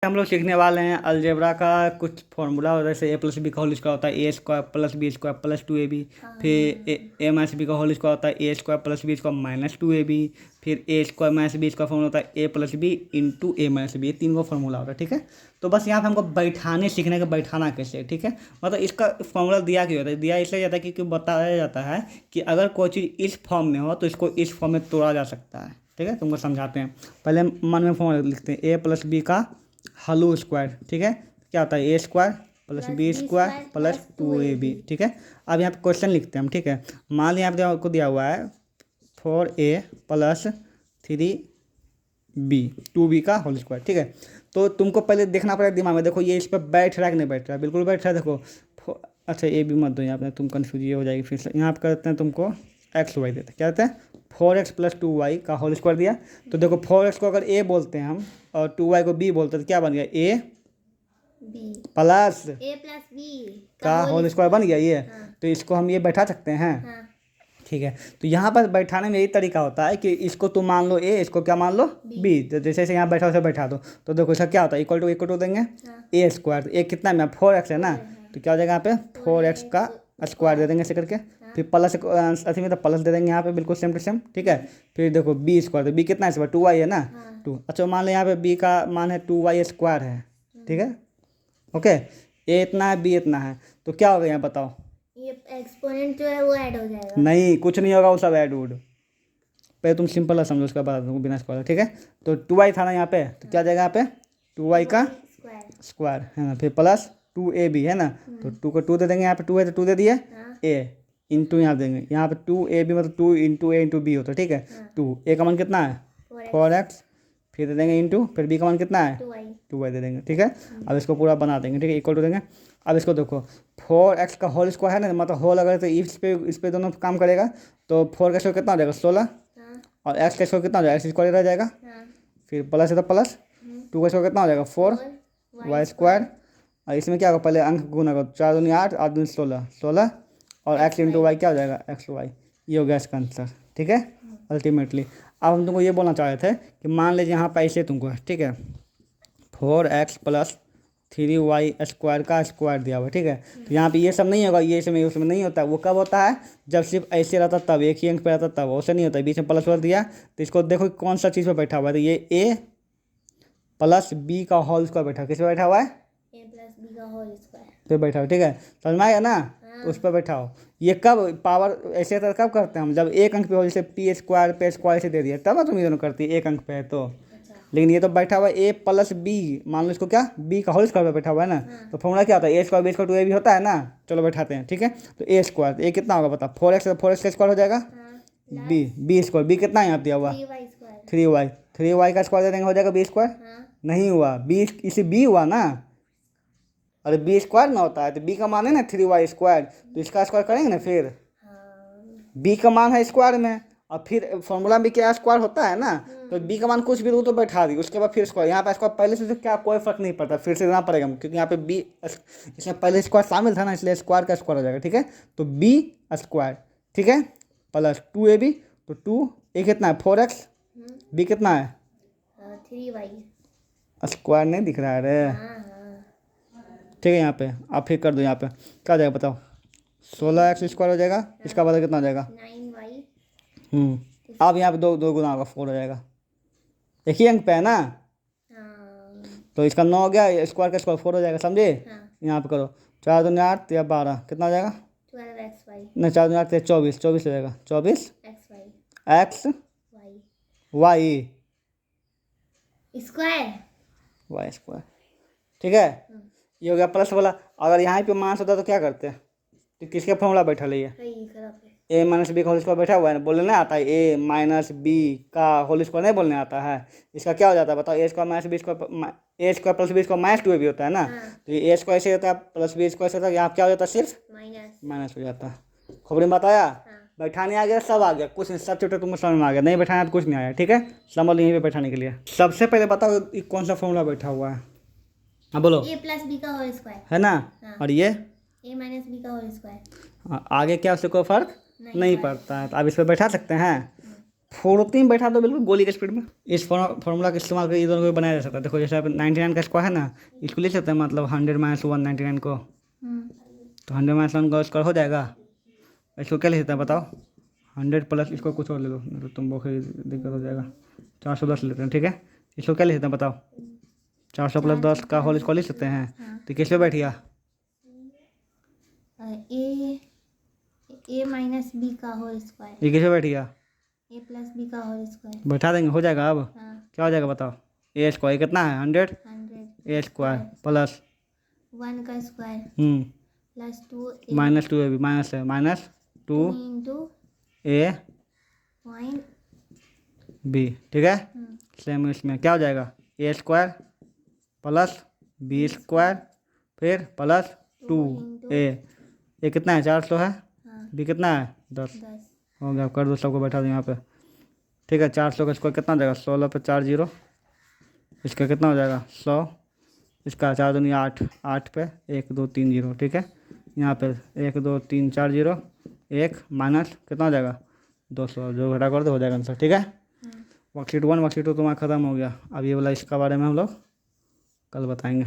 हम लोग सीखने वाले हैं अलजेब्रा का कुछ फॉर्मूला। जैसे ए प्लस बी का होल स्क्वायर होता है A square plus B square plus 2ab। फिर ए माइनस बी का होल स्क्वायर होता है A square plus B square minus 2ab। फिर A square minus B square formula होता है A plus B into A minus B. ये तीन का फॉर्मूला होता है, ठीक है। तो बस यहाँ पे हमको बैठाने सीखने का, बैठाना कैसे, ठीक है। मतलब इसका फॉर्मूला दिया क्यों होता है, दिया इसलिए जाता है क्योंकि बताया जाता है कि अगर कोई चीज़ इस फॉर्म में हो तो इसको इस फॉर्म में तोड़ा जा सकता है, ठीक है। तुमको समझाते हैं। पहले मन में फॉर्मूला लिखते हैं ए प्लस बी का होल स्क्वायर, ठीक है। क्या होता है A square plus B square plus 2ab, ठीक है। अब यहाँ पे क्वेश्चन लिखते हैं हम, ठीक है। मान लिया यहाँ पे आपको दिया हुआ है 4a प्लस 3b 2b का होल स्क्वायर, ठीक है। तो तुमको पहले देखना पड़ेगा दिमाग में, देखो ये इस पर बैठ रहा है कि नहीं बैठ रहा है, बिल्कुल बैठ रहा है। देखो अच्छा ए बी मत दो यहाँ पे, तुम कन्फ्यूज ये हो जाएगी फिर से। यहाँ पे करते हैं तुमको एक्स वाई देते हैं, क्या कहते हैं 4x प्लस 2y का होल स्क्वायर दिया। तो देखो 4x को अगर a बोलते हैं हम और 2y को b बोलते हैं तो क्या बन गया a प्लस b का होल स्क्वायर बन गया ये। हाँ। तो इसको हम ये बैठा सकते हैं, हाँ। ठीक है। तो यहाँ पर बैठाने में यही तरीका होता है कि इसको तुम मान लो a, इसको क्या मान लो b। तो जैसे जैसे यहाँ बैठा उसे बैठा दो। तो देखो इसका क्या होता है इक्वल टू देंगे a स्क्वायर। तो a कितना में 4x है ना, तो क्या हो जाएगा यहाँ पे 4x का स्क्वायर दे देंगे ऐसे करके। फिर प्लस अथी में तो प्लस दे देंगे यहाँ पे बिल्कुल सेम टू सेम, ठीक है। फिर देखो बी स्क्वायर, तो बी कितना है इस बार 2y है ना, 2। अच्छा मान लो यहाँ पे बी का मान है 2y स्क्वायर है, ठीक है। ओके, ए इतना है बी इतना है, तो क्या होगा यहाँ बताओ। ये एक्सपोनेंट जो है वो ऐड हो जाएगा। नहीं, कुछ नहीं होगा, वो सब ऐड वूड। पहले तुम सिंपल है समझो, उसका बाद बिना स्क्वायर, ठीक है। तो 2y था ना यहाँ पे, तो क्या जाएगा यहाँ पे 2y का स्क्वायर है ना, फिर प्लस 2ab है ना। तो 2 को 2 दे देंगे, यहाँ पे 2 है तो 2 दे दिए a इंटू यहाँ देंगे, यहाँ पे 2ab मतलब 2 इंटू ए इंटू बी होता है, ठीक है। 2 a का मान कितना है 4x, फिर दे देंगे इंटू, फिर b का मान कितना है 2y दे देंगे, ठीक है। अब इसको पूरा बना देंगे, ठीक है, इक्वल टू देंगे। अब इसको देखो 4x का होल स्क्वायर है ना, मतलब होल अगर तो इस पे दोनों काम करेगा तो 4 का स्क्वायर कितना हो जाएगा 16 और x का स्क्वायर कितना हो जाएगा एक्स स्क्वायर रह जाएगा। फिर प्लस है तो प्लस 2 का स्क्वायर कितना हो जाएगा 4 y स्क्वायर। और इसमें क्या होगा पहले अंक गुना करो, 4 दूनी 8 8 दूनी 16 और x इंटू वाई क्या हो जाएगा एक्स वाई। ये हो गया इसका आंसर, ठीक है अल्टीमेटली। अब हम तुमको ये बोलना चाह रहे थे कि मान लीजिए यहाँ पे ऐसे तुमको, ठीक है, 4x प्लस 3y स्क्वायर का स्क्वायर दिया हुआ, ठीक है। तो यहाँ पे ये सब नहीं होगा, ये इसमें उसमें नहीं होता। वो कब होता है जब सिर्फ ऐसे रहता तब, एक ही अंक पे रहता तब, वैसे नहीं होता। बीच में प्लस वर दिया तो इसको देखो कौन सा चीज़ पर बैठा हुआ है, तो ये a प्लस b का होल स्क्वायर बैठा, किस पे बैठा हुआ है a प्लस b का होल स्क्वायर पे बैठा हो, ठीक है। समझ में आया ना, उस पर बैठा हो। ये कब पावर ऐसे तो कब करते हैं हम, जब एक अंक पे हो, जैसे पी स्क्वायर पे स्क्वायर से दे दिया तब तुम ये दोनों करती है एक अंक पे है तो। लेकिन ये तो बैठा हुआ है ए प्लस बी, मान लो इसको क्या बी का होल स्क्वायर पे बैठा हुआ है ना। तो फॉर्मूला क्या होता है A square B square 2ab होता है ना। चलो बैठाते हैं, ठीक है। तो ए स्क्वायर, तो ए कितना होगा बता 4x का स्क्वायर हो जाएगा बी स्क्वायर, बी कितना यहाँ दिया हुआ 3y का स्क्वायर दे देंगे हो जाएगा बी स्क्वायर। नहीं हुआ बी, इसे बी हुआ ना, अरे बी स्क्वायर ना होता है तो बी का मान है ना 3y स्क्वायर, तो इसका स्क्वायर करेंगे ना। फिर बी का मान है स्क्वायर में और फिर फॉर्मूला में क्या स्क्वायर होता है ना, तो बी का मान कुछ भी दो तो बैठा दी, उसके बाद फिर स्क्वायर। यहाँ पे स्क्वायर पहले से तो क्या कोई फर्क नहीं पड़ता, फिर से देना पड़ेगा क्योंकि यहाँ पे बी इसमें पहले स्क्वायर शामिल था ना, इसलिए स्क्वायर का स्क्वायर हो जाएगा, ठीक है। तो बी स्क्वायर, ठीक है, प्लस 2ab, तो 2 ए कितना है 4x, बी कितना है 3y स्क्वायर नहीं दिख रहा है रे, ठीक है। यहाँ पे आप फिर कर दो, यहाँ पे क्या हो जाएगा बताओ 16x स्क्वायर हो जाएगा, इसका बदल कितना हो जाएगा 9y। अब यहाँ पे दो गुना होगा 4 हो जाएगा, एक ही अंक पे है ना। तो इसका 9 हो गया, स्क्वायर का स्क्वायर 4 हो जाएगा, समझे। यहाँ पे करो 4 दूनी 8 या 12 कितना हो जाएगा 12xy, नहीं 4 दूनी 8 24 हो जाएगा 24 x y स्क्वायर, ठीक है। ये हो गया प्लस वाला। अगर यहाँ पे माइनस होता तो क्या करते हैं, तो किसके फॉर्मूला बैठा है ए माइनस बी का होल स्क्वायर बैठा हुआ है ना, बोलने नहीं आता है ए माइनस बी का होल स्क्वायर नहीं बोलने आता है। इसका क्या हो जाता है बताओ A square minus B square, A square plus B square minus 2ab होता है ना। तो ये ए स्क्वायर से होता है प्लस बी स्क्वायर से होता है, यहाँ क्या हो जाता है सिर्फ माइनस हो जाता है। खोपड़ी में बताया, बैठाने आ गया, सब आ गया, कुछ नहीं, सब चैप्टर तुमको समझ में आ गया, नहीं बैठाना तो कुछ नहीं आया, ठीक है। समझ लो यहीं पे बैठाने के लिए। सबसे पहले बताओ कौन सा फॉर्मूला बैठा हुआ है, हाँ बोलो a प्लस b का होल स्क्वायर है ना। और ये a माइनस b का होल स्क्वायर, आगे क्या उससे कोई फर्क नहीं पड़ता है। तो अब इस पर बैठा सकते हैं, फोर्टी में बैठा दो बिल्कुल गोली के स्पीड में। इस फॉर्मूला का इस्तेमाल करके ये दोनों को बनाया जा सकता है। देखो जैसे आप 99 का स्क्वायर है ना, इसको लिख सकते हैं मतलब 100 - 1 99 को, तो 100 - 1 का स्क्वायर हो जाएगा। इसको क्या लिख सकते हैं बताओ? 100 प्लस इसको कुछ और ले लो, नहीं तो तुम बहुत दिक्कत हो जाएगा। 410 लेते हैं, ठीक है। इसको क्या लिख सकते हैं बताओ? 400 + 10 का होल स्क्वायर लिख सकते हैं। तो किस पे बैठ गया? ए माइनस बी का होल स्क्वायर। ये किस पे बैठ गया? ए प्लस बी का होल स्क्वायर। बैठा देंगे, हो जाएगा। अब हाँ, क्या हो जाएगा बताओ? ए स्क्वायर कितना है? 100 100 ए स्क्वायर प्लस 1 का स्क्वायर प्लस 2 -2 ए भी माइनस है, -2 इंटू ए पॉइंट बी, ठीक है। सेम इसमें क्या हो जाएगा? ए स्क्वायर प्लस बी स्क्वायर फिर प्लस 2 ए कितना है? 400 है। बी कितना है? 10 10 हो गया। कर दो, सबको बैठा दो यहाँ पे, ठीक है। 400 का स्क्वायर कितना हो जाएगा? 16 पे 4 0, इसका कितना हो जाएगा? 100, इसका 4 दूनी 8, 8 पे 1 2 3 0, ठीक है। यहाँ पे 1 2 3 4 0, 1 माइनस कितना हो जाएगा? 200, जो घटा कर दो हो जाएगा आंसर, ठीक है। वर्कशीट 1 वर्कशीट 2 तुम्हारा खत्म हो गया। अब ये वाला इसका बारे में हम लोग कल बताएंगे।